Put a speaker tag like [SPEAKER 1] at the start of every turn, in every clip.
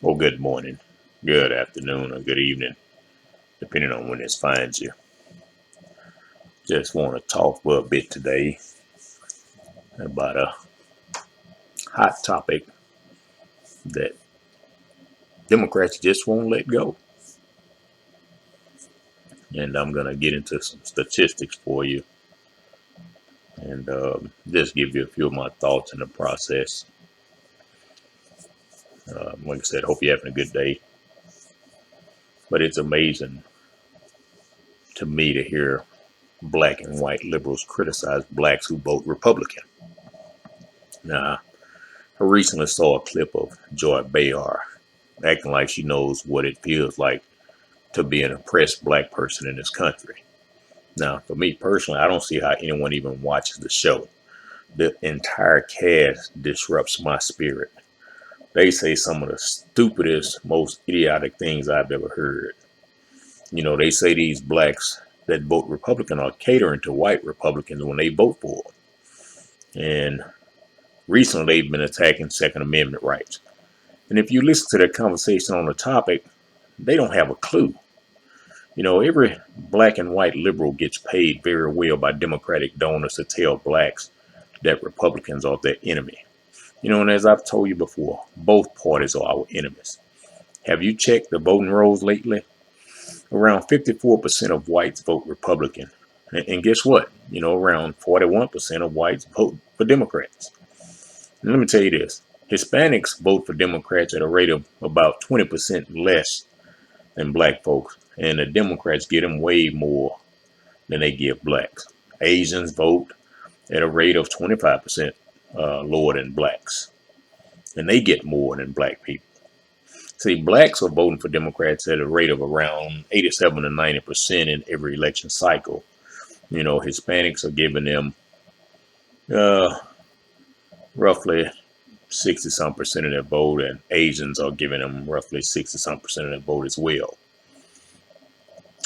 [SPEAKER 1] Well, good morning, good afternoon, or good evening, depending on when this finds you. Just want to talk for a bit today about a hot topic that Democrats just won't let go. And I'm going to get into some statistics for you and just give you a few of my thoughts in the process. Like I said, hope you're having a good day. But it's amazing to me to hear black and white liberals criticize blacks who vote Republican. Now, I recently saw a clip of Joy Behar acting like she knows what it feels like to be an oppressed black person in this country. Now, for me personally, I don't see how anyone even watches the show. The entire cast disrupts my spirit. They say some of the stupidest, most idiotic things I've ever heard. They say these blacks that vote Republican are catering to white Republicans when they vote for them. And recently, they've been attacking Second Amendment rights. And if you listen to their conversation on the topic, they don't have a clue. Every black and white liberal gets paid very well by Democratic donors to tell blacks that Republicans are their enemy. And as I've told you before, both parties are our enemies. Have you checked the voting rolls lately? Around 54% of whites vote Republican. And guess what? Around 41% of whites vote for Democrats. And let me tell you this. Hispanics vote for Democrats at a rate of about 20% less than black folks. And the Democrats get them way more than they give blacks. Asians vote at a rate of 25% lower than blacks. And they get more than black people. See, blacks are voting for Democrats at a rate of around 87 to 90% in every election cycle. Hispanics are giving them roughly 60 some percent of their vote, and Asians are giving them roughly 60 some percent of their vote as well.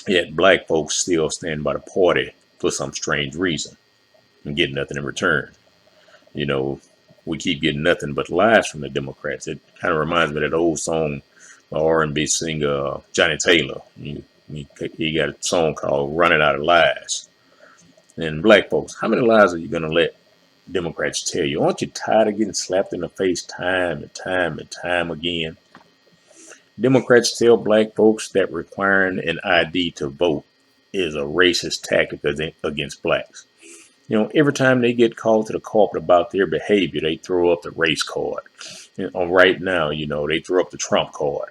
[SPEAKER 1] Yet black folks still stand by the party for some strange reason and get nothing in return. You know, we keep getting nothing but lies from the Democrats. It kind of reminds me of that old song by R&B singer Johnny Taylor. He got a song called Running Out of Lies. And black folks, how many lies are you going to let Democrats tell you? Aren't you tired of getting slapped in the face time and time and time again? Democrats tell black folks that requiring an ID to vote is a racist tactic against blacks. Every time they get called to the carpet about their behavior, they throw up the race card. Right now, they throw up the Trump card.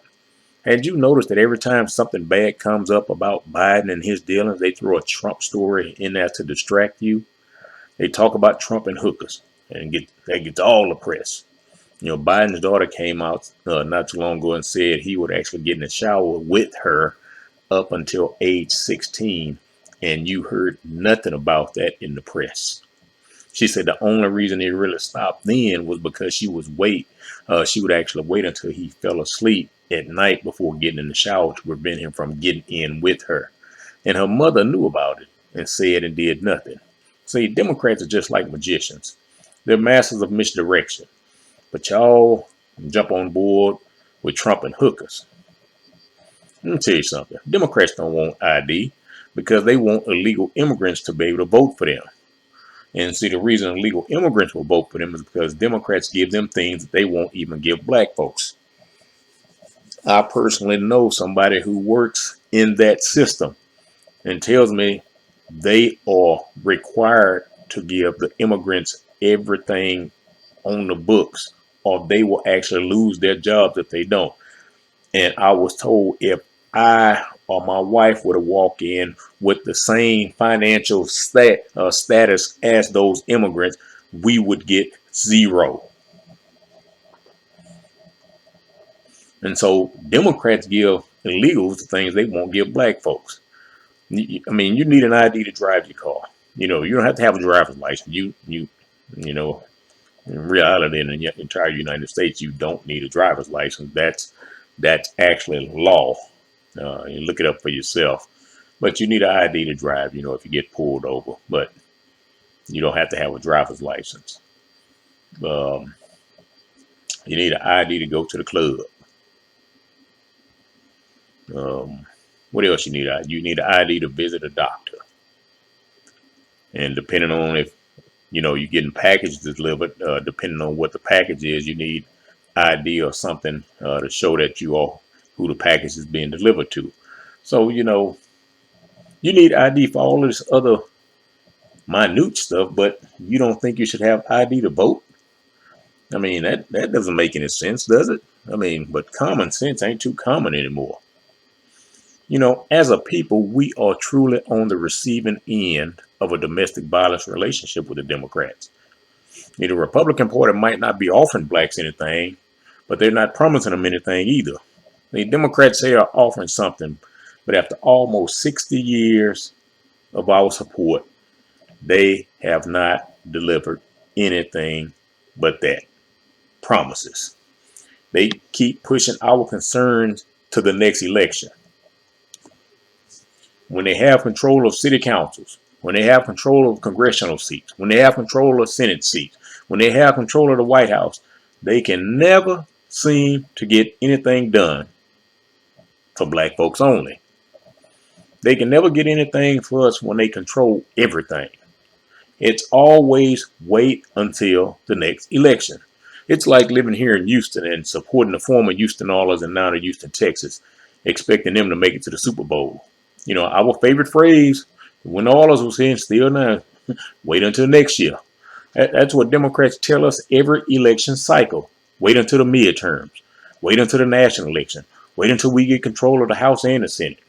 [SPEAKER 1] Had you noticed that every time something bad comes up about Biden and his dealings, they throw a Trump story in there to distract you? They talk about Trump and hookers and that gets all the press. Biden's daughter came out not too long ago and said he would actually get in the shower with her up until age 16, and you heard nothing about that in the press. She said the only reason it really stopped then was because she would actually wait until he fell asleep at night before getting in the shower to prevent him from getting in with her. And her mother knew about it and said and did nothing. See, Democrats are just like magicians. They're masters of misdirection. But y'all jump on board with Trump and hookers. Let me tell you something. Democrats don't want ID because they want illegal immigrants to be able to vote for them. And see, the reason illegal immigrants will vote for them is because Democrats give them things that they won't even give black folks. I personally know somebody who works in that system and tells me they are required to give the immigrants everything on the books, or they will actually lose their jobs if they don't. And I was told if I or my wife were to walk in with the same financial status as those immigrants, we would get zero. And so Democrats give illegals the things they won't give black folks. I mean, you need an ID to drive your car. You don't have to have a driver's license. In reality, in the entire United States, you don't need a driver's license. That's actually law. You look it up for yourself. But you need an ID to drive, if you get pulled over. But you don't have to have a driver's license. You need an ID to go to the club. What else you need? You need an ID to visit a doctor. And depending on if you're getting packages delivered, depending on what the package is, you need ID or something to show that you are who the package is being delivered to. So you need ID for all this other minute stuff, but you don't think you should have ID to vote? I mean, that doesn't make any sense, does it? I mean, but common sense ain't too common anymore. As a people, we are truly on the receiving end of a domestic violence relationship with the Democrats. The Republican Party might not be offering blacks anything, but they're not promising them anything either. The Democrats say are offering something, but after almost 60 years of our support, they have not delivered anything but that. Promises. They keep pushing our concerns to the next election. When they have control of city councils, when they have control of congressional seats, when they have control of Senate seats, when they have control of the White House, they can never seem to get anything done for black folks only. They can never get anything for us when they control everything. It's always wait until the next election. It's like living here in Houston and supporting the former Houston Oilers and now the Houston Texans, expecting them to make it to the Super Bowl. Our favorite phrase when the Oilers was here and still now, wait until next year. That's what Democrats tell us every election cycle. Wait until the midterms. Wait until the national election. Wait until we get control of the House and the Senate.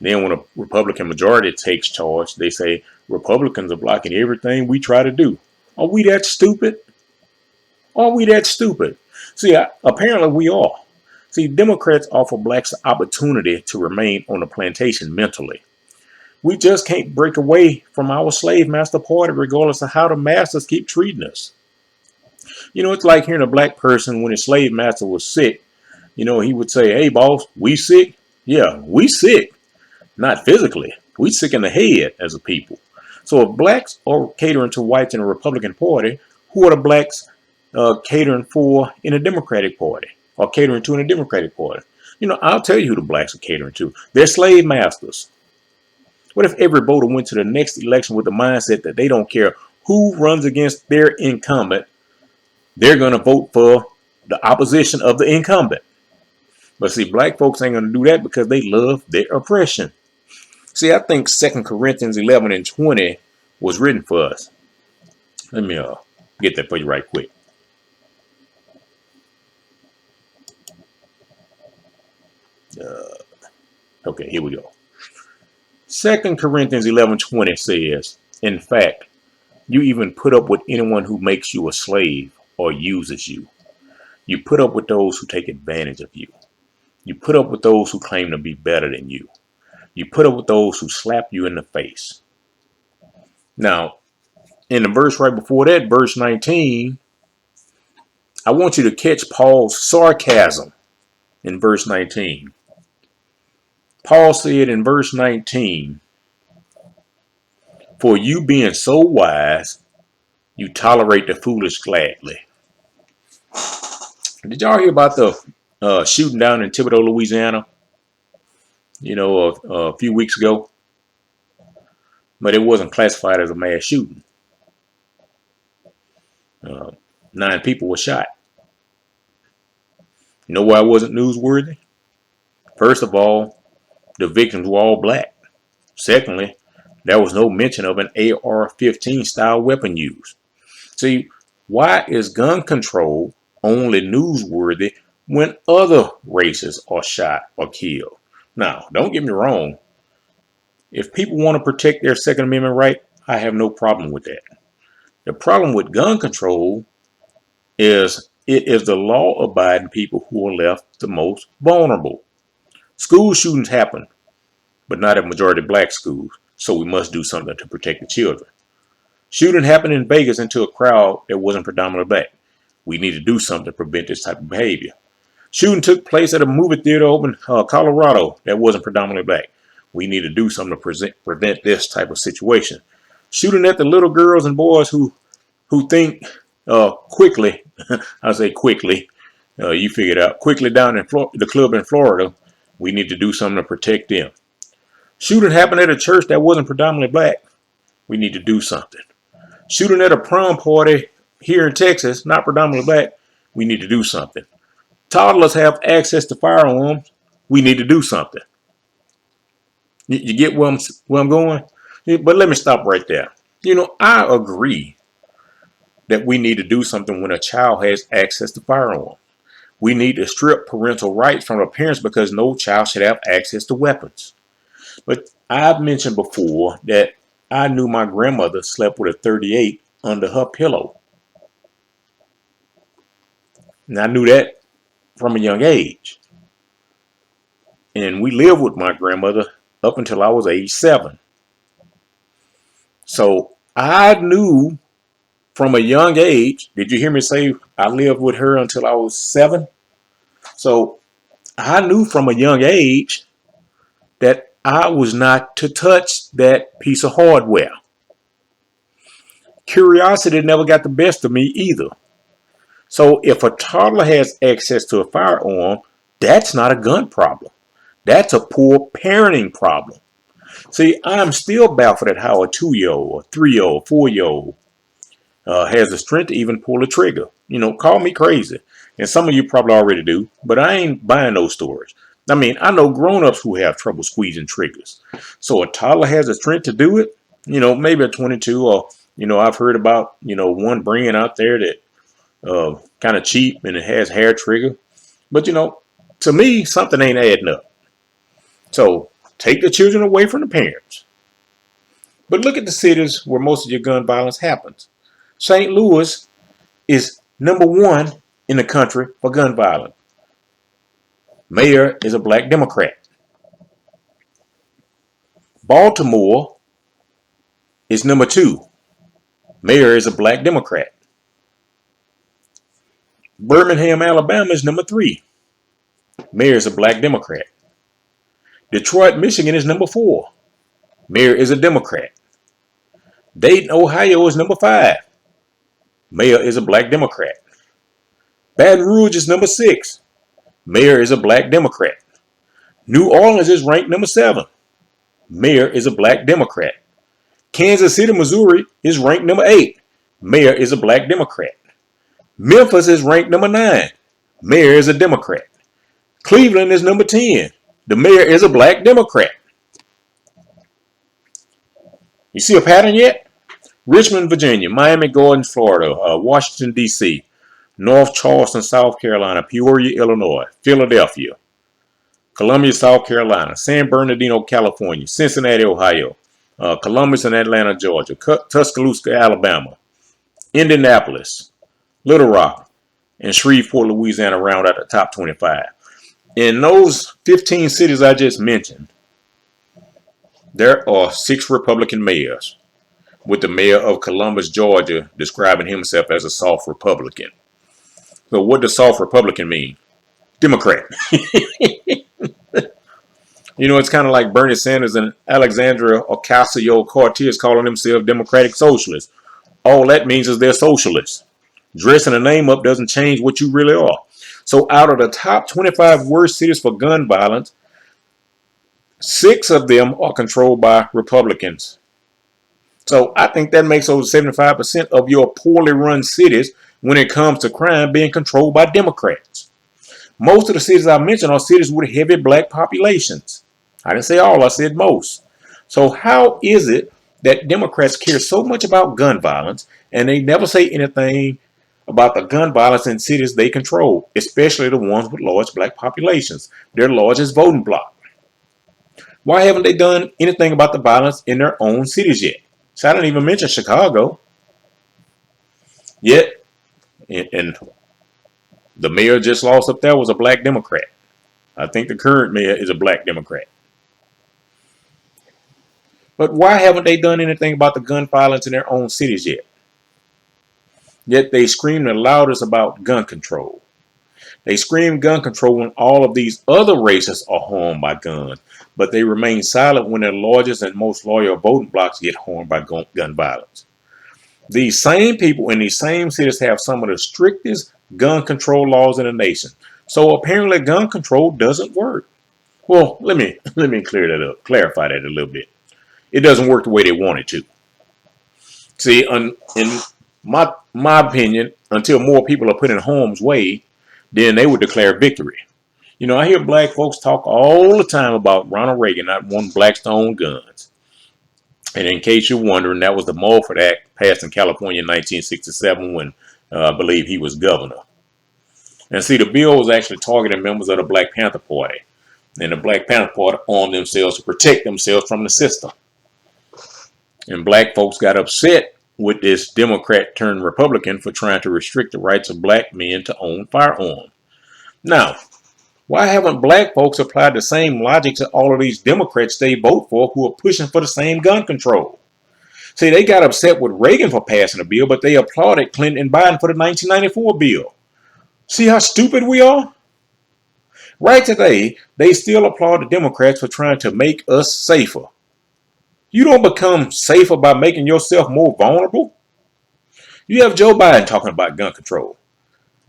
[SPEAKER 1] Then when a Republican majority takes charge, they say Republicans are blocking everything we try to do. Are we that stupid? Are we that stupid? See, apparently we are. See, Democrats offer blacks the opportunity to remain on the plantation mentally. We just can't break away from our slave master party regardless of how the masters keep treating us. It's like hearing a black person when his slave master was sick. He would say, "Hey, boss, we sick?" Yeah, we sick. Not physically. We sick in the head as a people. So if blacks are catering to whites in the Republican Party, who are the blacks catering for in the Democratic Party or catering to in the Democratic Party? I'll tell you who the blacks are catering to. They're slave masters. What if every voter went to the next election with the mindset that they don't care who runs against their incumbent, they're going to vote for the opposition of the incumbent? But see, black folks ain't going to do that because they love their oppression. See, I think 2 Corinthians 11 and 20 was written for us. Let me get that for you right quick. Okay, here we go. 2 Corinthians 11:20 says, "In fact, you even put up with anyone who makes you a slave or uses you. You put up with those who take advantage of you. You put up with those who claim to be better than you. You put up with those who slap you in the face." Now, in the verse right before that, verse 19, I want you to catch Paul's sarcasm in verse 19. Paul said in verse 19, "For you being so wise, you tolerate the foolish gladly." Did y'all hear about the shooting down in Thibodaux, Louisiana? A few weeks ago, but it wasn't classified as a mass shooting. 9 people were shot. You know why it wasn't newsworthy? First of all, the victims were all black. Secondly, there was no mention of an AR-15 style weapon used. See, why is gun control only newsworthy when other races are shot or killed? Now, don't get me wrong. If people want to protect their Second Amendment right, I have no problem with that. The problem with gun control is it is the law-abiding people who are left the most vulnerable. School shootings happen, but not at majority black schools, so we must do something to protect the children. Shooting happened in Vegas into a crowd that wasn't predominantly black. We need to do something to prevent this type of behavior. Shooting took place at a movie theater in Colorado that wasn't predominantly black. We need to do something to prevent this type of situation. Shooting at the little girls and boys who think quickly, I say quickly, you figure it out, quickly down in the club in Florida We need to do something to protect them. Shooting happened at a church that wasn't predominantly black. We need to do something. Shooting at a prom party here in Texas, not predominantly black. We need to do something. Toddlers have access to firearms. We need to do something. You get where I'm going? But let me stop right there. I agree that we need to do something when a child has access to firearms. We need to strip parental rights from the parents because no child should have access to weapons. But I've mentioned before that I knew my grandmother slept with a 38 under her pillow. And I knew that from a young age. And we lived with my grandmother up until I was age 7. So I knew from a young age, did you hear me say I lived with her until I was 7? So I knew from a young age that I was not to touch that piece of hardware. Curiosity never got the best of me either. So if a toddler has access to a firearm, that's not a gun problem. That's a poor parenting problem. See, I'm still baffled at how a 2-year-old, a 3-year-old, 4-year-old has the strength to even pull a trigger. Call me crazy. And some of you probably already do, but I ain't buying those stories. I mean, I know grown-ups who have trouble squeezing triggers. So a toddler has the strength to do it, maybe a 22, or, I've heard about, one brand out there that kind of cheap and it has hair trigger. But, to me, something ain't adding up. So take the children away from the parents. But look at the cities where most of your gun violence happens. St. Louis is number 1 in the country for gun violence. Mayor is a black Democrat. Baltimore is number 2. Mayor is a black Democrat. Birmingham, Alabama is number 3. Mayor is a black Democrat. Detroit, Michigan is number 4. Mayor is a Democrat. Dayton, Ohio is number 5. Mayor is a black Democrat. Baton Rouge is number 6. Mayor is a black Democrat. New Orleans is ranked number 7. Mayor is a black Democrat. Kansas City, Missouri is ranked number 8. Mayor is a black Democrat. Memphis is ranked number 9. Mayor is a Democrat. Cleveland is number 10. The mayor is a black Democrat. You see a pattern yet? Richmond, Virginia, Miami Gardens, Florida, Washington, D.C., North Charleston, South Carolina, Peoria, Illinois, Philadelphia, Columbia, South Carolina, San Bernardino, California, Cincinnati, Ohio, Columbus and Atlanta, Georgia, Tuscaloosa, Alabama, Indianapolis, Little Rock, and Shreveport, Louisiana round out the top 25. In those 15 cities I just mentioned, there are 6 Republican mayors, with the mayor of Columbus, Georgia, describing himself as a soft Republican. So what does soft Republican mean? Democrat. It's kind of like Bernie Sanders and Alexandria Ocasio-Cortez calling themselves Democratic Socialists. All that means is they're socialists. Dressing a name up doesn't change what you really are. So out of the top 25 worst cities for gun violence, 6 of them are controlled by Republicans. So I think that makes over 75% of your poorly run cities when it comes to crime being controlled by Democrats. Most of the cities I mentioned are cities with heavy black populations. I didn't say all, I said most. So how is it that Democrats care so much about gun violence and they never say anything about the gun violence in cities they control, especially the ones with large black populations, their largest voting bloc? Why haven't they done anything about the violence in their own cities yet? So I didn't even mention Chicago. Yet, and the mayor just lost up there was a black Democrat. I think the current mayor is a black Democrat. But why haven't they done anything about the gun violence in their own cities yet? Yet they scream the loudest about gun control. They scream gun control when all of these other races are harmed by guns, but they remain silent when their largest and most loyal voting blocs get harmed by gun violence. These same people in these same cities have some of the strictest gun control laws in the nation. So apparently gun control doesn't work. Well, let me clear that up, clarify that a little bit. It doesn't work the way they want it to. See, in my opinion, until more people are put in harm's way, then they would declare victory. You know, I hear black folks talk all the time about Ronald Reagan not wanting blacks to own guns. And in case you're wondering, that was the Mulford Act passed in California in 1967 when I believe he was governor. And see, the bill was actually targeting members of the Black Panther Party. And the Black Panther Party armed themselves to protect themselves from the system. And black folks got upset with this Democrat turned Republican for trying to restrict the rights of black men to own firearms. Now, why haven't black folks applied the same logic to all of these Democrats they vote for who are pushing for the same gun control? See, they got upset with Reagan for passing a bill, but they applauded Clinton and Biden for the 1994 bill. See how stupid we are? Right today, they still applaud the Democrats for trying to make us safer. You don't become safer by making yourself more vulnerable. You have Joe Biden talking about gun control,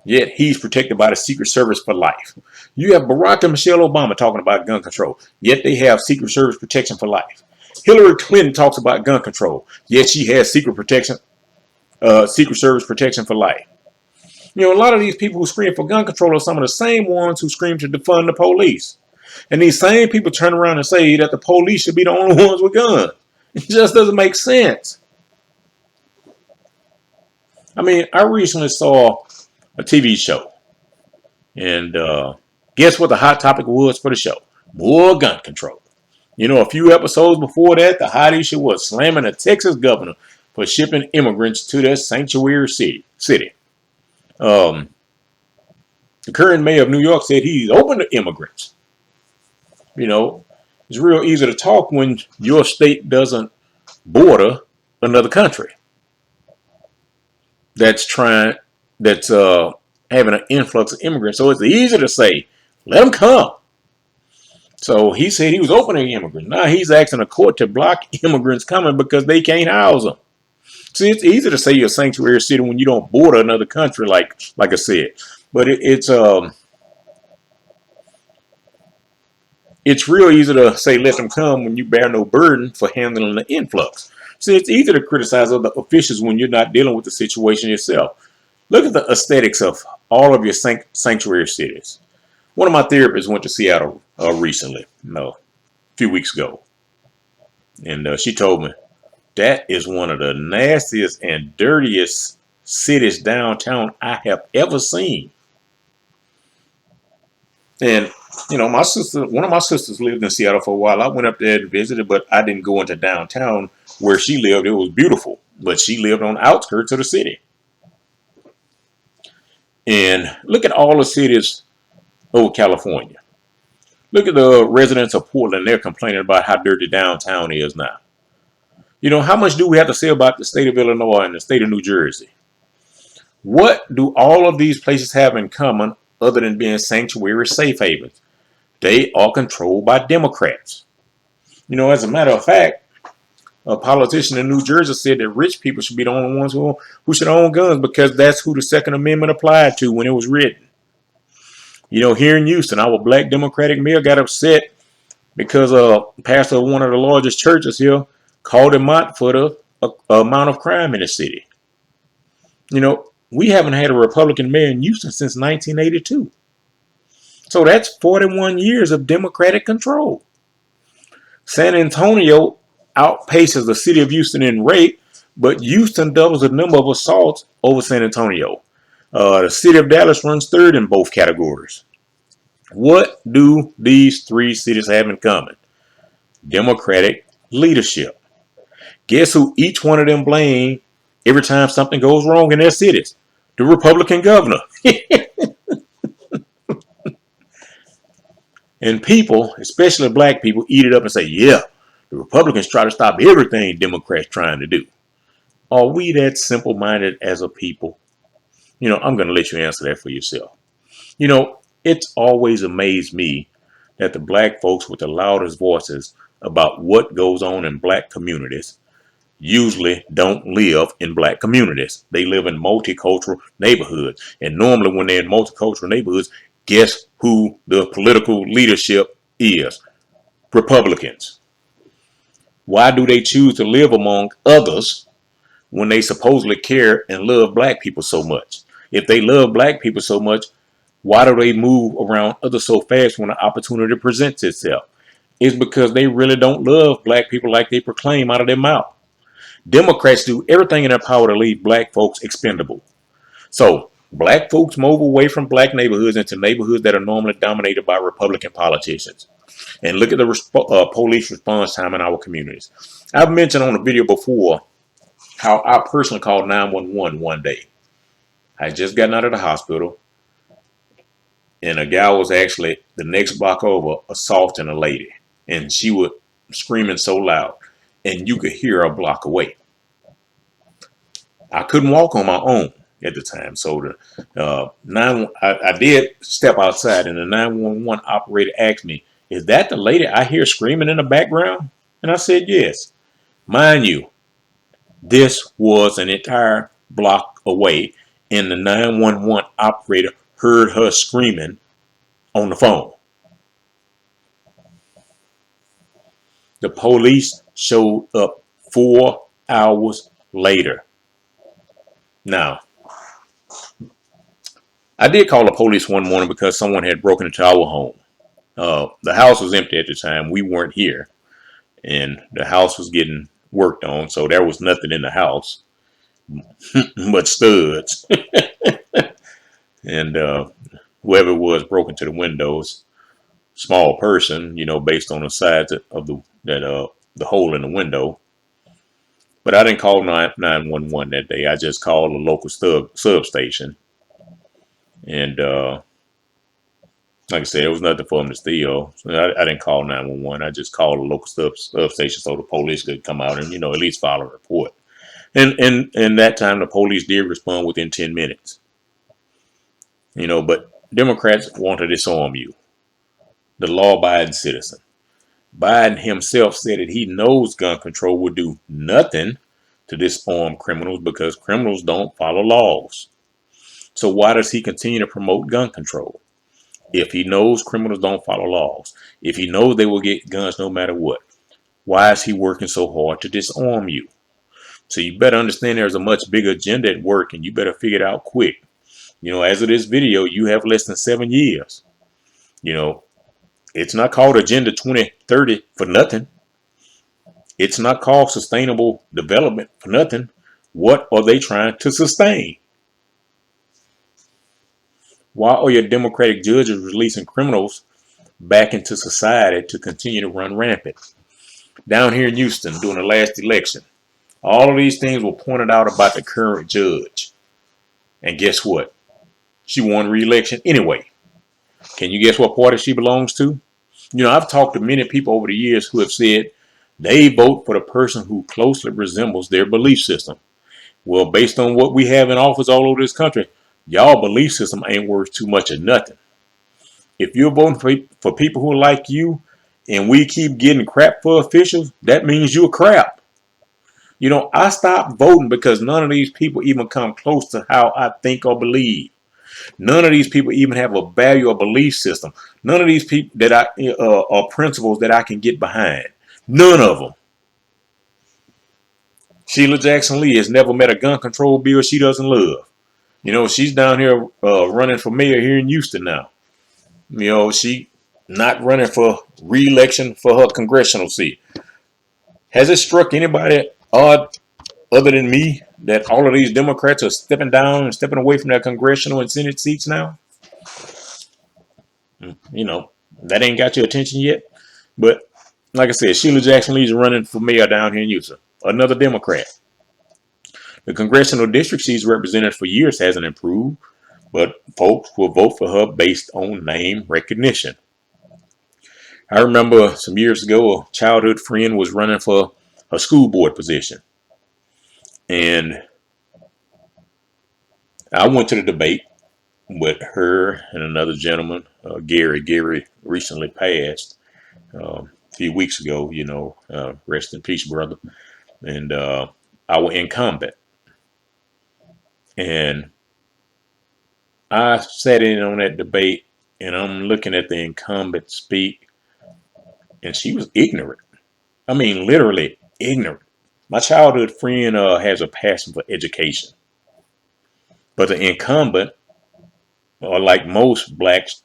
[SPEAKER 1] yet he's protected by the Secret Service for life. You have Barack and Michelle Obama talking about gun control, yet they have Secret Service protection for life. Hillary Clinton talks about gun control, yet she has Secret Service protection for life. You know, a lot of these people who scream for gun control are some of the same ones who scream to defund the police. And these same people turn around and say that the police should be the only ones with guns. It just doesn't make sense. I mean, I recently saw a TV show. And guess what the hot topic was for the show? More gun control. You know, a few episodes before that, the hot issue was slamming a Texas governor for shipping immigrants to their sanctuary city. The current mayor of New York said he's open to immigrants. You know, it's real easy to talk when your state doesn't border another country that's having an influx of immigrants. So it's easy to say, let them come. So he said he was open to immigrants. Now he's asking the court to block immigrants coming because they can't house them. See, it's easy to say you're a sanctuary city when you don't border another country, like I said. But it's real easy to say let them come when you bear no burden for handling the influx. See, it's easy to criticize other officials when you're not dealing with the situation yourself. Look at the aesthetics of all of your sanctuary cities. One of my therapists went to Seattle recently, a few weeks ago. And she told me, that is one of the nastiest and dirtiest cities downtown I have ever seen. And, you know, one of my sisters lived in Seattle for a while. I went up there and visited, but I didn't go into downtown where she lived. It was beautiful, but she lived on the outskirts of the city. And look at all the cities over California. Look at the residents of Portland. They're complaining about how dirty downtown is now. You know, how much do we have to say about the state of Illinois and the state of New Jersey? What do all of these places have in common other than being sanctuary safe havens? They are controlled by Democrats. You know, as a matter of fact, a politician in New Jersey said that rich people should be the only ones who should own guns because that's who the Second Amendment applied to when it was written. You know, here in Houston, our black Democratic mayor got upset because a pastor of one of the largest churches here called him out for the amount of crime in the city. You know, we haven't had a Republican mayor in Houston since 1982. So that's 41 years of Democratic control. San Antonio outpaces the city of Houston in rape, but Houston doubles the number of assaults over San Antonio. The city of Dallas runs third in both categories. What do these three cities have in common? Democratic leadership. Guess who each one of them blame every time something goes wrong in their cities? The Republican governor. And people, especially black people, eat it up and say, yeah, the Republicans try to stop everything Democrats trying to do. Are we that simple-minded as a people? You know, I'm going to let you answer that for yourself. You know, it's always amazed me that the black folks with the loudest voices about what goes on in black communities usually don't live in black communities. They live in multicultural neighborhoods. And normally when they're in multicultural neighborhoods, guess who the political leadership is Republicans. Why do they choose to live among others when they supposedly care and love black people so much? If they love black people so much, why do they move around others so fast when an opportunity presents itself? It's because they really don't love black people like they proclaim out of their mouth. Democrats do everything in their power to leave black folks expendable. So black folks move away from black neighborhoods into neighborhoods that are normally dominated by Republican politicians. And look at the police response time in our communities. I've mentioned on a video before how I personally called 911 one day. I had just gotten out of the hospital, and a gal was actually the next block over assaulting a lady, and she was screaming so loud, and you could hear her a block away. I couldn't walk on my own at the time, so I did step outside, and the 911 operator asked me, "Is that the lady I hear screaming in the background?" And I said, "Yes." Mind you, this was an entire block away, and the 911 operator heard her screaming on the phone. The police showed up 4 hours later. Now, I did call the police one morning because someone had broken into our home. The house was empty at the time. We weren't here, and the house was getting worked on, so there was nothing in the house but studs. And whoever it was broke into the windows. Small person, based on the size of the hole in the window. But I didn't call 911 that day. I just called a local substation, and like I said, it was nothing for them to steal. So I didn't call 911. I just called a local substation so the police could come out and at least file a report. And that time the police did respond within 10 minutes. But Democrats want to disarm you, the law-abiding citizen. Biden himself said that he knows gun control will do nothing to disarm criminals because criminals don't follow laws. So why does he continue to promote gun control? If he knows criminals don't follow laws, if he knows they will get guns no matter what, why is he working so hard to disarm you? So you better understand there's a much bigger agenda at work, and you better figure it out quick. As of this video, you have less than 7 years. It's not called Agenda 2030 for nothing. It's not called sustainable development for nothing. What are they trying to sustain? Why are your Democratic judges releasing criminals back into society to continue to run rampant? Down here in Houston during the last election, all of these things were pointed out about the current judge. And guess what? She won re-election anyway. Can you guess what party she belongs to? I've talked to many people over the years who have said they vote for the person who closely resembles their belief system. Well, based on what we have in office all over this country, y'all belief system ain't worth too much of nothing. If you're voting for people who like you and we keep getting crap for officials, that means you're crap. I stopped voting because none of these people even come close to how I think or believe. None of these people even have a value or belief system. None of these people that are principles that I can get behind. None of them. Sheila Jackson Lee has never met a gun control bill she doesn't love. She's down here running for mayor here in Houston now. She not running for re-election for her congressional seat. Has it struck anybody odd other than me that all of these Democrats are stepping down and stepping away from their congressional and Senate seats now? That ain't got your attention yet. But like I said, Sheila Jackson Lee's running for mayor down here in Houston. Another Democrat. The congressional district she's represented for years hasn't improved, but folks will vote for her based on name recognition. I remember some years ago, a childhood friend was running for a school board position. And I went to the debate with her and another gentleman, Gary. Gary recently passed a few weeks ago, rest in peace, brother. And our incumbent. And I sat in on that debate, and I'm looking at the incumbent speak, and she was ignorant. I mean, literally ignorant. My childhood friend has a passion for education, but the incumbent, or like most blacks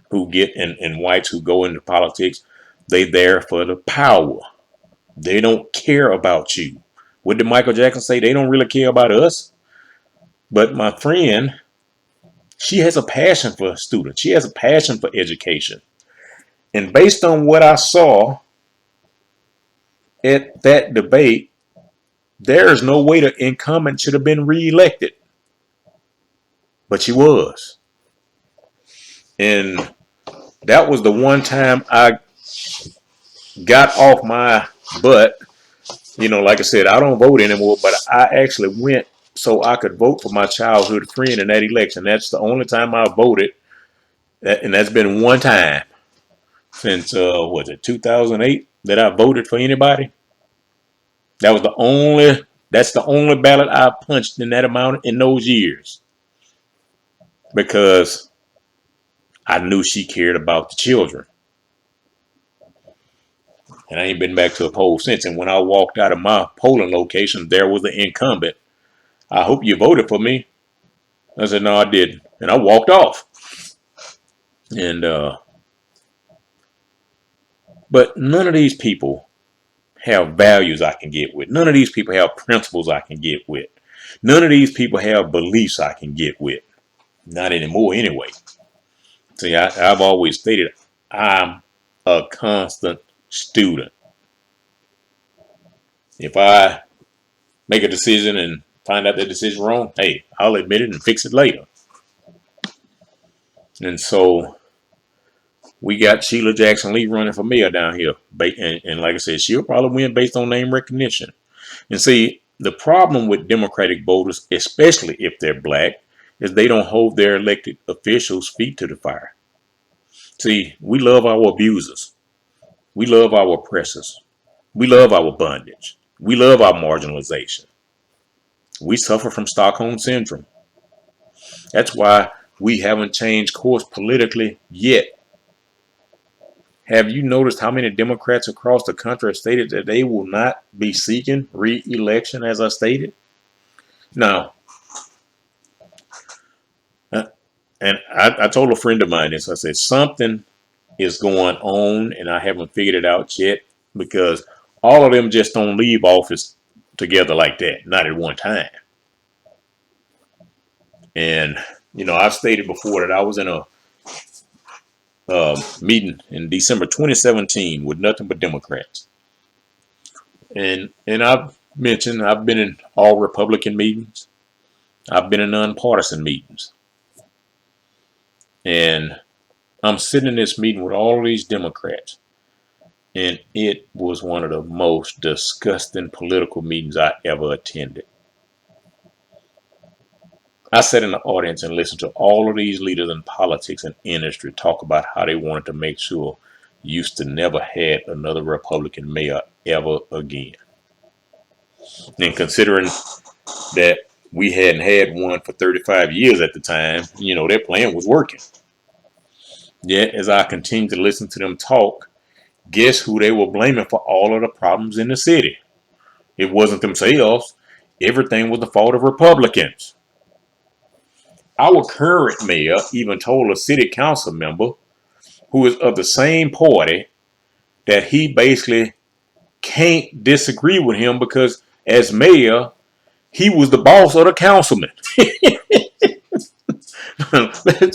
[SPEAKER 1] who get and whites who go into politics, they there for the power. They don't care about you. What did Michael Jackson say? They don't really care about us. But my friend, she has a passion for students. She has a passion for education. And based on what I saw at that debate, there is no way the incumbent should have been reelected. But she was. And that was the one time I got off my butt. You know, like I said, I don't vote anymore, but I actually went so I could vote for my childhood friend in that election. That's the only time I voted. And that's been one time since, was it 2008 that I voted for anybody? That was that's the only ballot I punched in that amount in those years. Because I knew she cared about the children. And I ain't been back to a poll since. And when I walked out of my polling location, there was the incumbent. I hope you voted for me. I said, no, I didn't. And I walked off. And, but none of these people have values I can get with. None of these people have principles I can get with. None of these people have beliefs I can get with. Not anymore anyway. See, I've always stated I'm a constant student. If I make a decision and find out that decision wrong, hey, I'll admit it and fix it later. And so we got Sheila Jackson Lee running for mayor down here. And like I said, she'll probably win based on name recognition. And see, the problem with Democratic voters, especially if they're black, is they don't hold their elected officials' feet to the fire. See, we love our abusers. We love our oppressors. We love our bondage. We love our marginalization. We suffer from Stockholm Syndrome. That's why we haven't changed course politically yet. Have you noticed how many Democrats across the country have stated that they will not be seeking re-election, as I stated? Now, and I told a friend of mine this. I said, something is going on, and I haven't figured it out yet, because all of them just don't leave office together like that, not at one time. And, you know, I've stated before that I was in a meeting in December 2017 with nothing but Democrats. And I've mentioned I've been in all Republican meetings. I've been in nonpartisan meetings. And I'm sitting in this meeting with all of these Democrats. And it was one of the most disgusting political meetings I ever attended. I sat in the audience and listened to all of these leaders in politics and industry talk about how they wanted to make sure Houston never had another Republican mayor ever again. And considering that we hadn't had one for 35 years at the time, you know, their plan was working. Yet, as I continued to listen to them talk, guess who they were blaming for all of the problems in the city? It wasn't themselves. Everything was the fault of Republicans. Our current mayor even told a city council member who is of the same party that he basically can't disagree with him because as mayor, he was the boss of the councilman.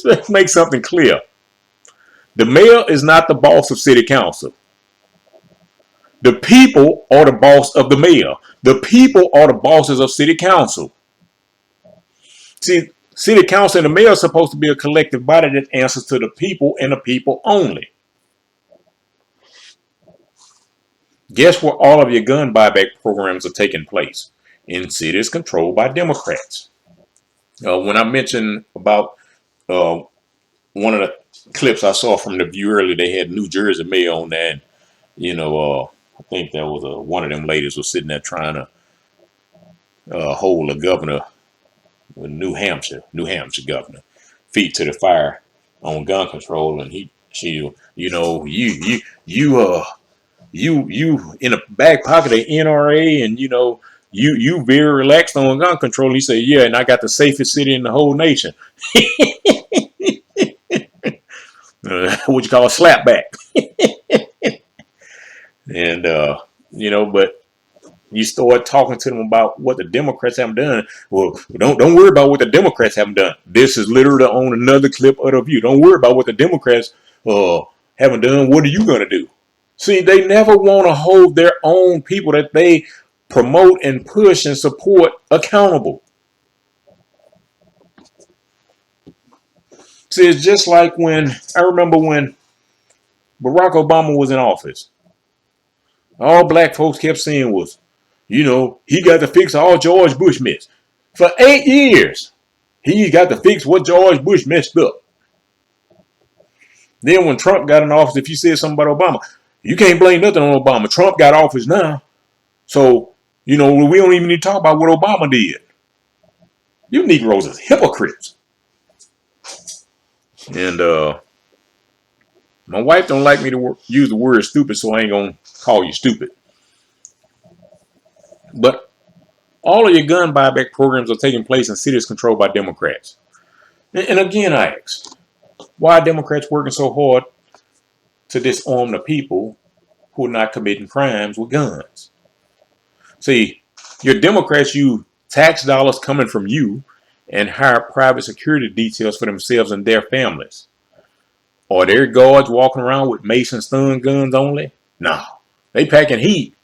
[SPEAKER 1] Let's make something clear. The mayor is not the boss of city council. The people are the boss of the mayor. The people are the bosses of city council. See, city council and the mayor are supposed to be a collective body that answers to the people and the people only. Guess where all of your gun buyback programs are taking place? In cities controlled by Democrats. When I mentioned about one of the clips I saw from The View earlier, they had New Jersey mayor on there. And, you know, I think that was one of them ladies was sitting there trying to hold the governor, New Hampshire governor, feet to the fire on gun control, and you you in the back pocket of NRA, and you very relaxed on gun control. And he said, yeah, and I got the safest city in the whole nation. What you call a slapback. And but you start talking to them about what the Democrats haven't done. Well, don't worry about what the Democrats haven't done. This is literally on another clip of the View. Don't worry about what the Democrats haven't done. What are you gonna do? See, they never want to hold their own people that they promote and push and support accountable. See, it's just like I remember when Barack Obama was in office. All black folks kept saying was, he got to fix all George Bush mess. For 8 years, he got to fix what George Bush messed up. Then when Trump got in office, if you said something about Obama, you can't blame nothing on Obama. Trump got office now. So, we don't even need to talk about what Obama did. You Negroes are hypocrites. And my wife don't like me to use the word stupid, so I ain't going to call you stupid. But all of your gun buyback programs are taking place in cities controlled by Democrats. And again, I ask, why are Democrats working so hard to disarm the people who are not committing crimes with guns? See, your Democrats use tax dollars coming from you and hire private security details for themselves and their families. Are their guards walking around with Mason stun guns only? No, they packing heat.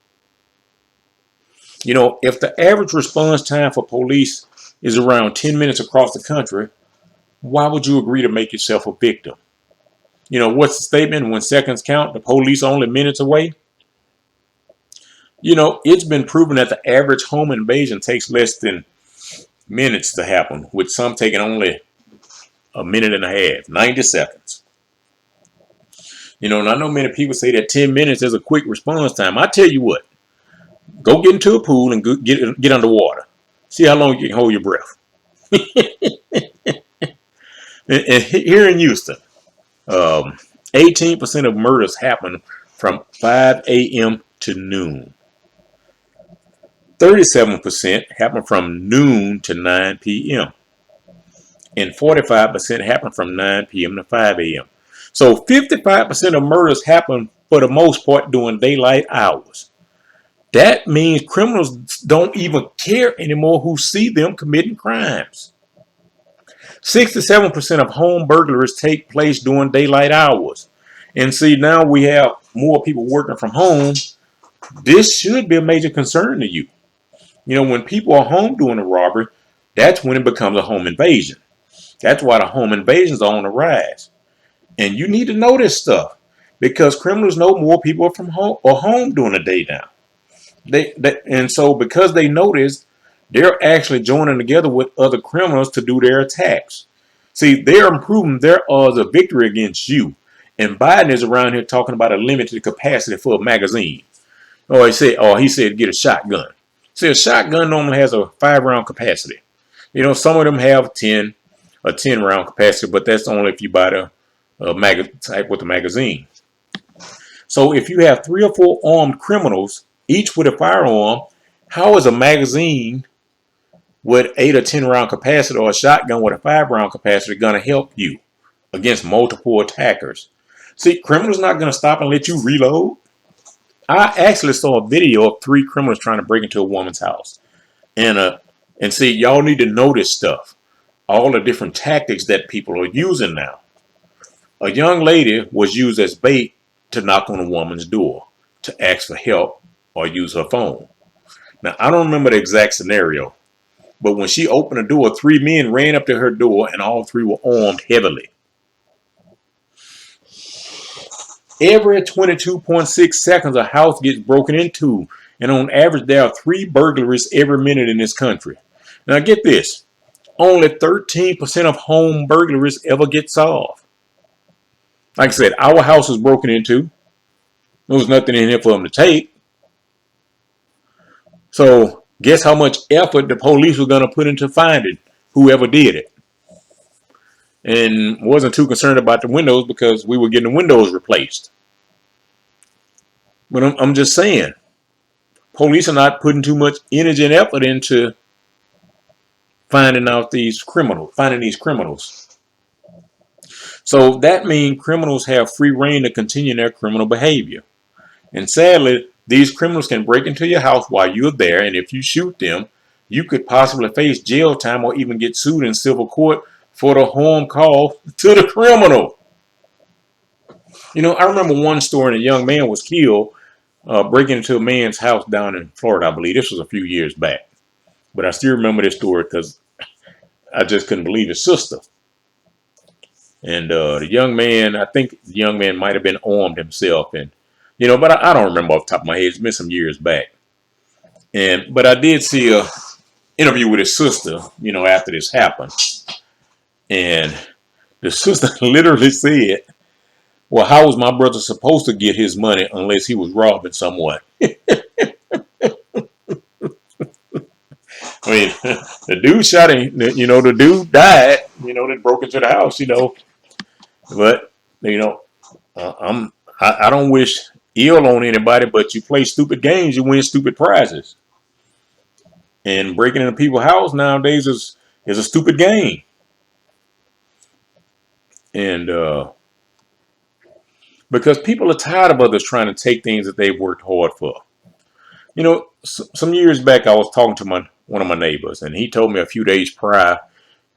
[SPEAKER 1] If the average response time for police is around 10 minutes across the country, why would you agree to make yourself a victim? What's the statement? When seconds count, the police are only minutes away. It's been proven that the average home invasion takes less than minutes to happen, with some taking only a minute and a half, 90 seconds. And I know many people say that 10 minutes is a quick response time. I tell you what, go get into a pool and get underwater. See how long you can hold your breath. and here in Houston, 18% of murders happen from 5 a.m. to noon. 37% happen from noon to 9 p.m. And 45% happen from 9 p.m. to 5 a.m. So 55% of murders happen for the most part during daylight hours. That means criminals don't even care anymore who see them committing crimes. 67% of home burglaries take place during daylight hours. And see, now we have more people working from home. This should be a major concern to you. When people are home doing a robbery, that's when it becomes a home invasion. That's why the home invasions are on the rise. And you need to know this stuff because criminals know more people are from home during the day now. And so because they know this, they're actually joining together with other criminals to do their attacks. See, they're improving their odds of victory against you. And Biden is around here talking about a limited capacity for a magazine. He said get a shotgun. See, a shotgun normally has a 5-round capacity. Some of them have a 10-round capacity, but that's only if you buy the type with the magazine. So if you have 3 or 4 armed criminals, each with a firearm, how is a magazine with 8 or 10-round capacity or a shotgun with a 5-round capacity going to help you against multiple attackers? See, criminals not going to stop and let you reload. I actually saw a video of 3 criminals trying to break into a woman's house. And see, y'all need to know this stuff. All the different tactics that people are using now. A young lady was used as bait to knock on a woman's door to ask for help or use her phone. Now, I don't remember the exact scenario, but when she opened the door, 3 men ran up to her door and all 3 were armed heavily. Every 22.6 seconds, a house gets broken into, and on average, there are 3 burglaries every minute in this country. Now, get this. Only 13% of home burglaries ever get solved. Like I said, our house was broken into. There was nothing in here for them to take. So, guess how much effort the police were going to put into finding whoever did it. And wasn't too concerned about the windows because we were getting the windows replaced. But I'm just saying, police are not putting too much energy and effort into finding these criminals. So that means criminals have free reign to continue their criminal behavior. And sadly, these criminals can break into your house while you're there, and if you shoot them, you could possibly face jail time or even get sued in civil court for the harm caused to the criminal. I remember one story, and a young man was killed breaking into a man's house down in Florida, I believe. This was a few years back. But I still remember this story because I just couldn't believe his sister. And the young man, I think the young man might have been armed himself. And, but I don't remember off the top of my head. It's been some years back. But I did see a interview with his sister, after this happened. And the sister literally said, well, how was my brother supposed to get his money unless he was robbing someone? I mean, the dude shot him, the dude died, that broke into the house, But, I don't wish ill on anybody, but you play stupid games, you win stupid prizes. And breaking into people's house nowadays is a stupid game. And because people are tired of others trying to take things that they've worked hard for. Some years back, I was talking to one of my neighbors, and he told me a few days prior,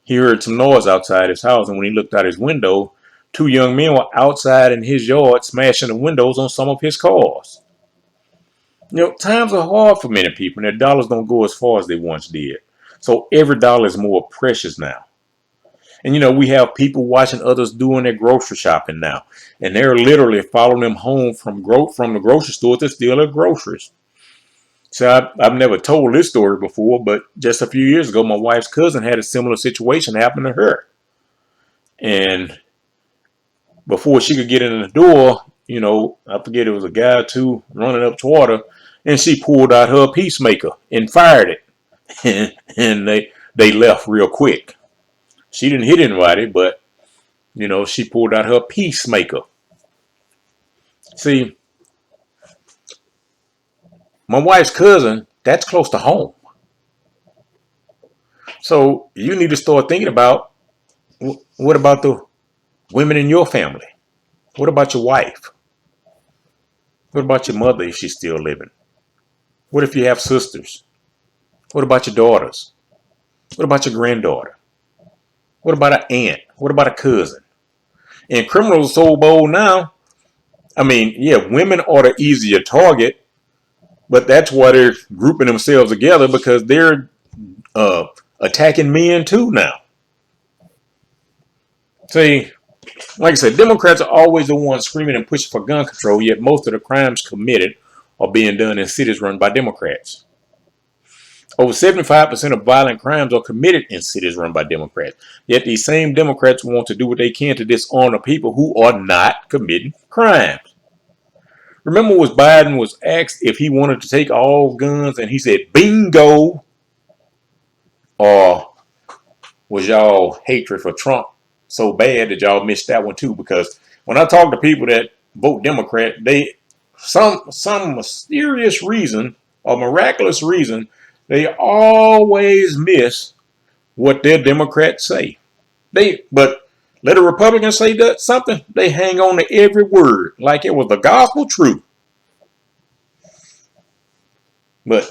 [SPEAKER 1] he heard some noise outside his house, and when he looked out his window, two young men were outside in his yard smashing the windows on some of his cars. Times are hard for many people, and their dollars don't go as far as they once did. So every dollar is more precious now. And we have people watching others doing their grocery shopping now, and they're literally following them home from the grocery store to steal their groceries. So I've never told this story before, but just a few years ago, my wife's cousin had a similar situation happen to her. And before she could get in the door, I forget, it was a guy or two running up toward her, and she pulled out her peacemaker and fired it. And they left real quick. She didn't hit anybody, but, she pulled out her peacemaker. See, my wife's cousin, that's close to home. So you need to start thinking about, what about the women in your family? What about your wife? What about your mother if she's still living? What if you have sisters? What about your daughters? What about your granddaughter? What about an aunt? What about a cousin? And criminals are so bold now. I mean, yeah, women are the easier target, but that's why they're grouping themselves together, because they're attacking men too now. See, like I said, Democrats are always the ones screaming and pushing for gun control, yet most of the crimes committed are being done in cities run by Democrats. Over 75% of violent crimes are committed in cities run by Democrats. Yet these same Democrats want to do what they can to disarm the people who are not committing crimes. Remember when Biden was asked if he wanted to take all guns, and he said, bingo? Or was y'all hatred for Trump so bad that y'all missed that one too? Because when I talk to people that vote Democrat, they some mysterious reason or miraculous reason, they always miss what their Democrats say. But let a Republican say something, they hang on to every word like it was the gospel truth. But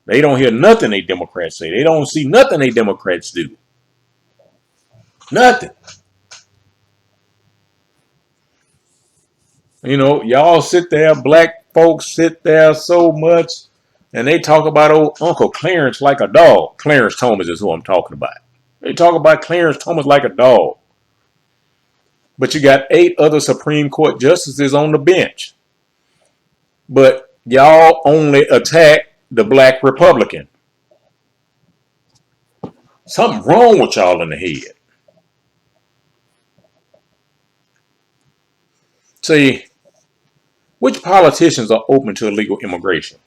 [SPEAKER 1] they don't hear nothing they Democrats say. They don't see nothing they Democrats do. Nothing. Y'all sit there, black folks sit there so much, and they talk about old Uncle Clarence like a dog. Clarence Thomas is who I'm talking about. They talk about Clarence Thomas like a dog. But you got 8 other Supreme Court justices on the bench. But y'all only attack the black Republican. Something wrong with y'all in the head. See, which politicians are open to illegal immigration?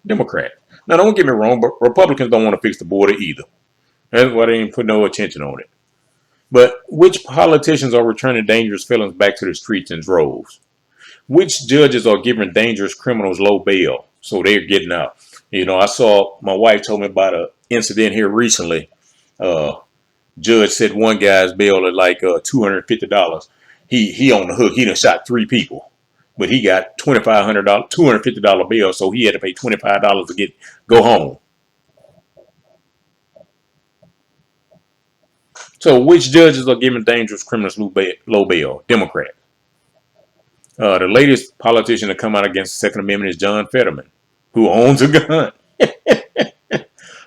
[SPEAKER 1] Democrat. Now, don't get me wrong, but Republicans don't want to fix the border either. That's why they didn't put no attention on it. But which politicians are returning dangerous felons back to the streets in droves? Which judges are giving dangerous criminals low bail so they're getting out? I saw, my wife told me about an incident here recently. Uh, Judge said one guy's bail at like $250. He on the hook. He done shot 3 people, but he got $2,500, $250 bail, so he had to pay $25 to go home. So which judges are giving dangerous criminals low bail? Democrat. The latest politician to come out against the Second Amendment is John Fetterman, who owns a gun.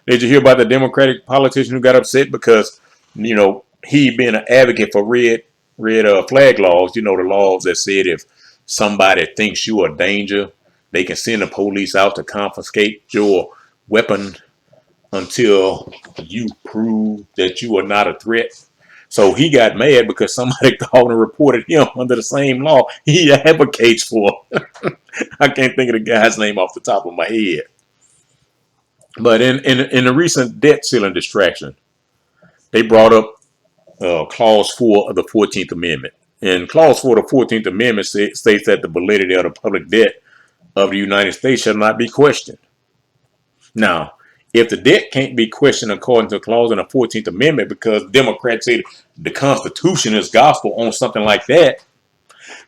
[SPEAKER 1] Did you hear about the Democratic politician who got upset because, he being an advocate for red flag laws, the laws that said if somebody thinks you are a danger, they can send the police out to confiscate your weapon until you prove that you are not a threat. So he got mad because somebody called and reported him under the same law he advocates for. I can't think of the guy's name off the top of my head. But in the recent debt ceiling distraction, they brought up Clause 4 of the 14th Amendment. And Clause 4 of the 14th Amendment states that the validity of the public debt of the United States shall not be questioned. Now, if the debt can't be questioned according to a clause in the 14th Amendment because Democrats say the Constitution is gospel on something like that,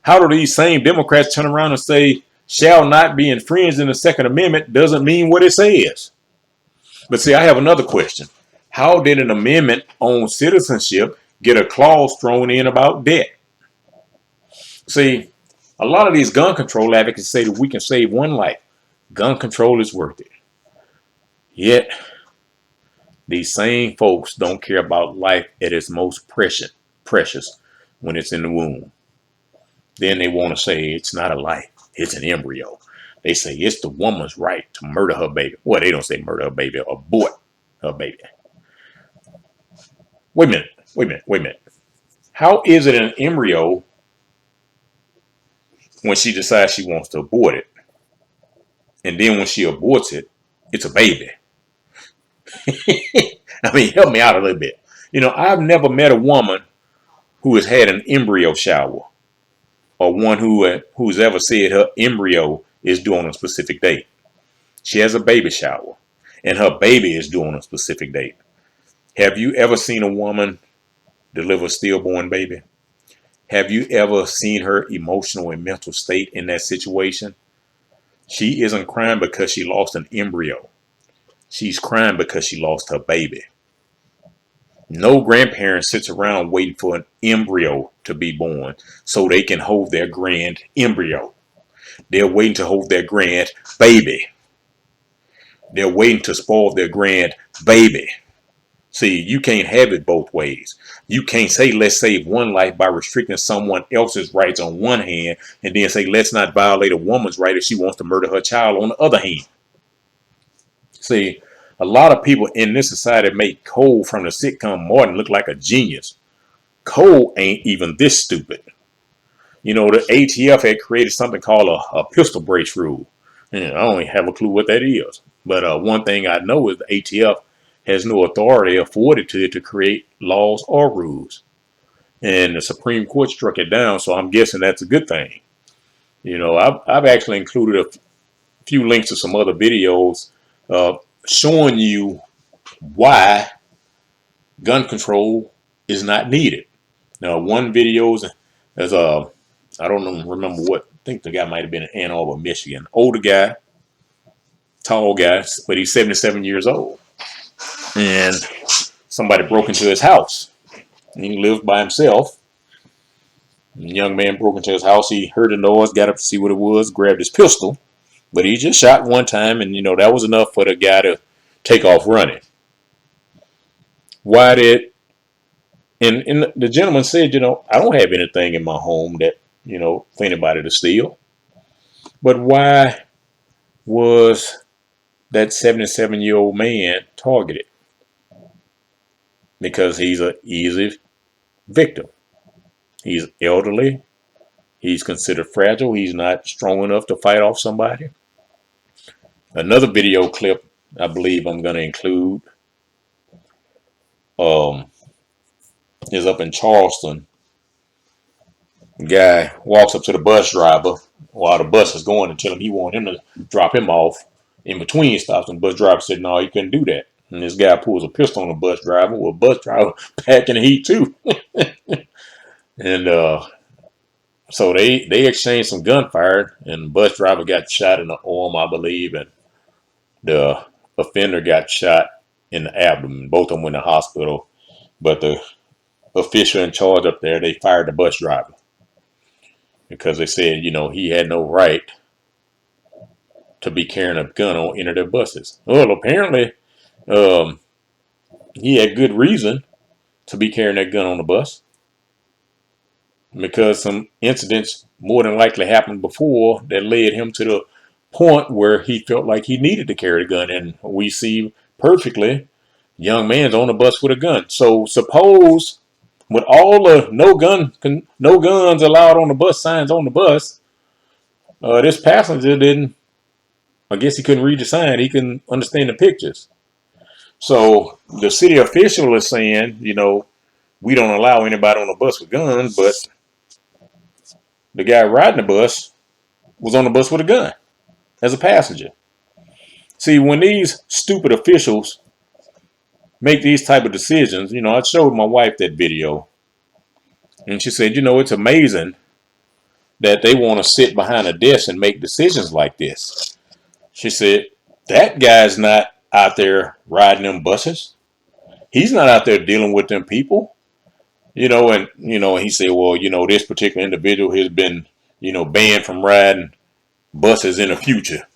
[SPEAKER 1] how do these same Democrats turn around and say shall not be infringed in the Second Amendment doesn't mean what it says? But see, I have another question. How did an amendment on citizenship get a clause thrown in about debt? See, a lot of these gun control advocates say that we can save one life. Gun control is worth it. Yet, these same folks don't care about life at its most precious when it's in the womb. Then they want to say it's not a life, it's an embryo. They say it's the woman's right to murder her baby. Well, they don't say murder her baby, abort her baby. Wait a minute. How is it an embryo when she decides she wants to abort it? And then when she aborts it, it's a baby. I mean, help me out a little bit. I've never met a woman who has had an embryo shower or one who's ever said her embryo is due on a specific date. She has a baby shower and her baby is due on a specific date. Have you ever seen a woman deliver a stillborn baby? Have you ever seen her emotional and mental state in that situation? She isn't crying because she lost an embryo. She's crying because she lost her baby. No grandparent sits around waiting for an embryo to be born so they can hold their grand embryo. They're waiting to hold their grand baby. They're waiting to spoil their grand baby. See, you can't have it both ways. You can't say, let's save one life by restricting someone else's rights on one hand, and then say, let's not violate a woman's right if she wants to murder her child on the other hand. See, a lot of people in this society make Cole from the sitcom Martin look like a genius. Cole ain't even this stupid. The ATF had created something called a pistol brace rule. And I don't even have a clue what that is. But one thing I know is the ATF has no authority afforded to it to create laws or rules. And the Supreme Court struck it down, so I'm guessing that's a good thing. I've actually included a few links to some other videos showing you why gun control is not needed. Now, one video is I don't remember what, I think the guy might have been in Ann Arbor, Michigan. Older guy, tall guy, but he's 77 years old. And somebody broke into his house. And he lived by himself. And the young man broke into his house. He heard the noise, got up to see what it was, grabbed his pistol. But he just shot one time, and that was enough for the guy to take off running. Why did, and the gentleman said, I don't have anything in my home that, for anybody to steal. But why was that 77-year-old man targeted? Because he's an easy victim. He's elderly. He's considered fragile. He's not strong enough to fight off somebody. Another video clip I believe I'm going to include is up in Charleston, Guy walks up to the bus driver while the bus is going and tell him he want him to drop him off in between stops. And the bus driver said, no, he couldn't do that. And this guy pulls a pistol on the bus driver. Well, bus driver packing the heat too. And so they exchanged some gunfire, and the bus driver got shot in the arm, I believe, and the offender got shot in the abdomen. Both of them went to the hospital, but the official in charge up there, they fired the bus driver because they said, he had no right to be carrying a gun on any of their buses. Well, apparently, um, he had good reason to be carrying that gun on the bus because some incidents more than likely happened before that led him to the point where he felt like he needed to carry the gun. And we see perfectly, young man's on the bus with a gun. So suppose with all the no guns allowed on the bus signs on the bus, this passenger didn't. I guess he couldn't read the sign. He couldn't understand the pictures. So the city official is saying, we don't allow anybody on the bus with guns, but the guy riding the bus was on the bus with a gun as a passenger. See, when these stupid officials make these type of decisions, I showed my wife that video, and she said, it's amazing that they want to sit behind a desk and make decisions like this. She said, that guy's not out there riding them buses. He's not out there dealing with them people. And he said, well, this particular individual has been, banned from riding buses in the future.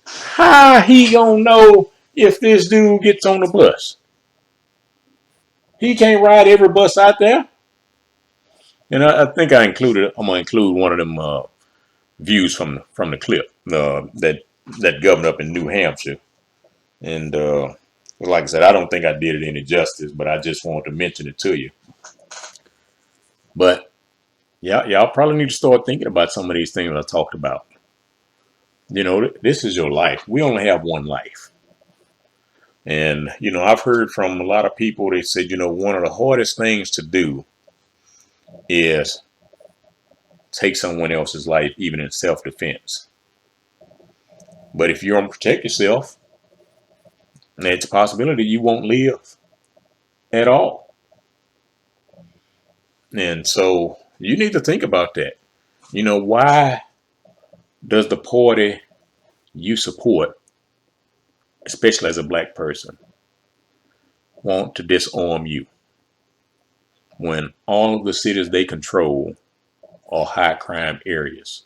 [SPEAKER 1] How he gonna know if this dude gets on the bus? He can't ride every bus out there. And I think I'm gonna include one of them views from the clip that governed up in New Hampshire. And like I said, I don't think I did it any justice, but I just wanted to mention it to you. But yeah, y'all probably need to start thinking about some of these things I talked about. This is your life. We only have one life. And, I've heard from a lot of people, they said, one of the hardest things to do is take someone else's life, even in self-defense. But if you don't protect yourself, it's a possibility you won't live at all. And so you need to think about that. Why does the party you support, especially as a black person, want to disarm you when all of the cities they control are high crime areas?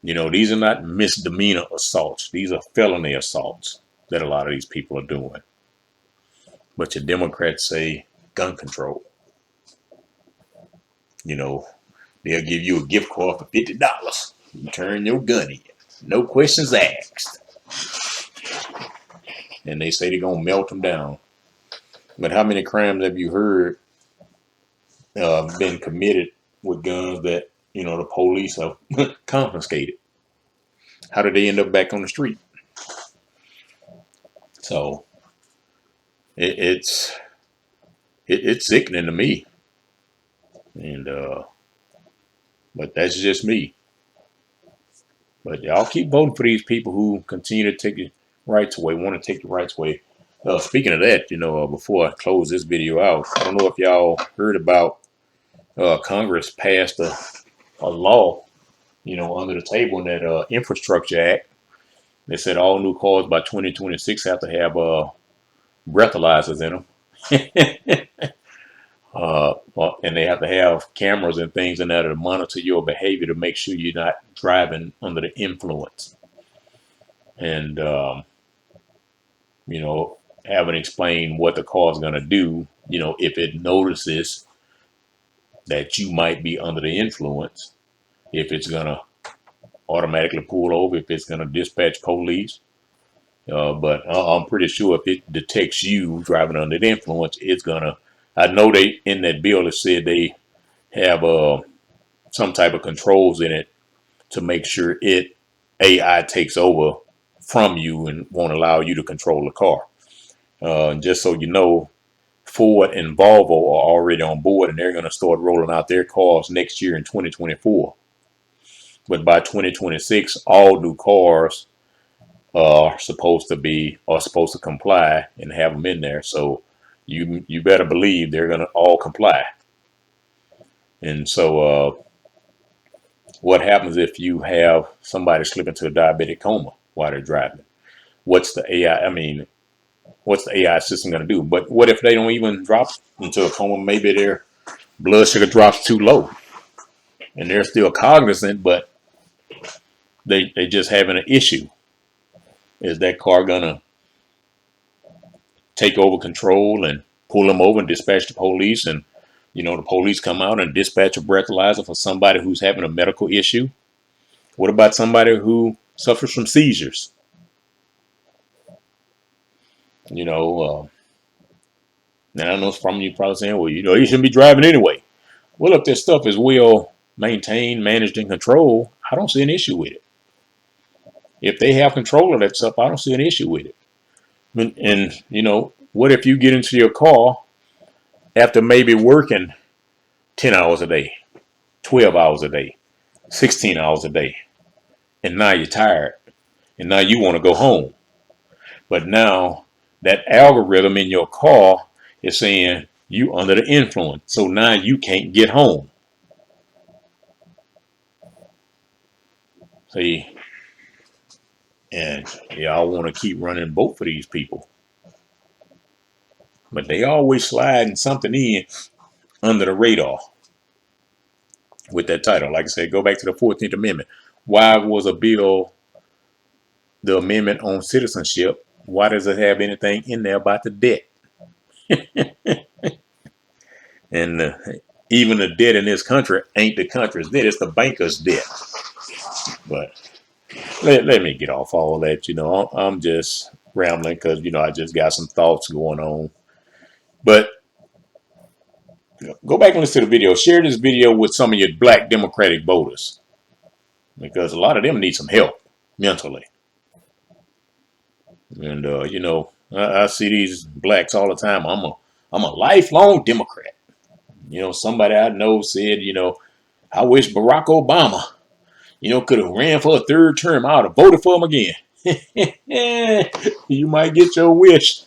[SPEAKER 1] These are not misdemeanor assaults. These are felony assaults that a lot of these people are doing. But your Democrats say gun control. They'll give you a gift card for $50. You turn your gun in. No questions asked. And they say they're going to melt them down. But how many crimes have you heard been committed with guns that, the police have confiscated? How did they end up back on the street? So it's sickening to me. And but that's just me. But y'all keep voting for these people who continue to take your rights away, want to take your rights away. Speaking of that, before I close this video out, I don't know if y'all heard about Congress passed a law, under the table in that Infrastructure Act. They said all new cars by 2026 have to have breathalyzers in them. And they have to have cameras and things in there to monitor your behavior to make sure you're not driving under the influence. And, having explained what the car is going to do, if it notices that you might be under the influence, if it's going to automatically pull over, if it's going to dispatch police. But I'm pretty sure if it detects you driving under the influence, it's going to, I know they, in that bill, it said they have some type of controls in it to make sure AI takes over from you and won't allow you to control the car. Just so you know, Ford and Volvo are already on board, and they're going to start rolling out their cars next year in 2024. But by 2026, all new cars are supposed to comply and have them in there. So you better believe they're going to all comply. And so what happens if you have somebody slip into a diabetic coma while they're driving? What's the AI? I mean, what's the AI system going to do? But what if they don't even drop into a coma? Maybe their blood sugar drops too low and they're still cognizant, but they just having an issue. Is that car going to take over control and pull them over and dispatch the police? And, the police come out and dispatch a breathalyzer for somebody who's having a medical issue? What about somebody who suffers from seizures? And I know from you probably saying, well, you shouldn't be driving anyway. Well, if this stuff is well maintained, managed, and controlled, I don't see an issue with it. If they have control of that stuff, I don't see an issue with it. And what if you get into your car after maybe working 10 hours a day, 12 hours a day, 16 hours a day, and now you're tired, and now you want to go home. But now that algorithm in your car is saying you under the influence, so now you can't get home. See, and y'all want to keep running both of these people, but they always sliding something in under the radar with that title. Like I said, go back to the 14th Amendment. Why was the amendment on citizenship, why does it have anything in there about the debt? And even the debt in this country ain't the country's debt, it's the banker's debt. But let me get off all that. I'm just rambling because, I just got some thoughts going on. But go back and listen to the video. Share this video with some of your black Democratic voters, because a lot of them need some help mentally. And, I see these blacks all the time. I'm a lifelong Democrat. Somebody I know said, I wish Barack Obama, could have ran for a third term. I would have voted for him again. You might get your wish.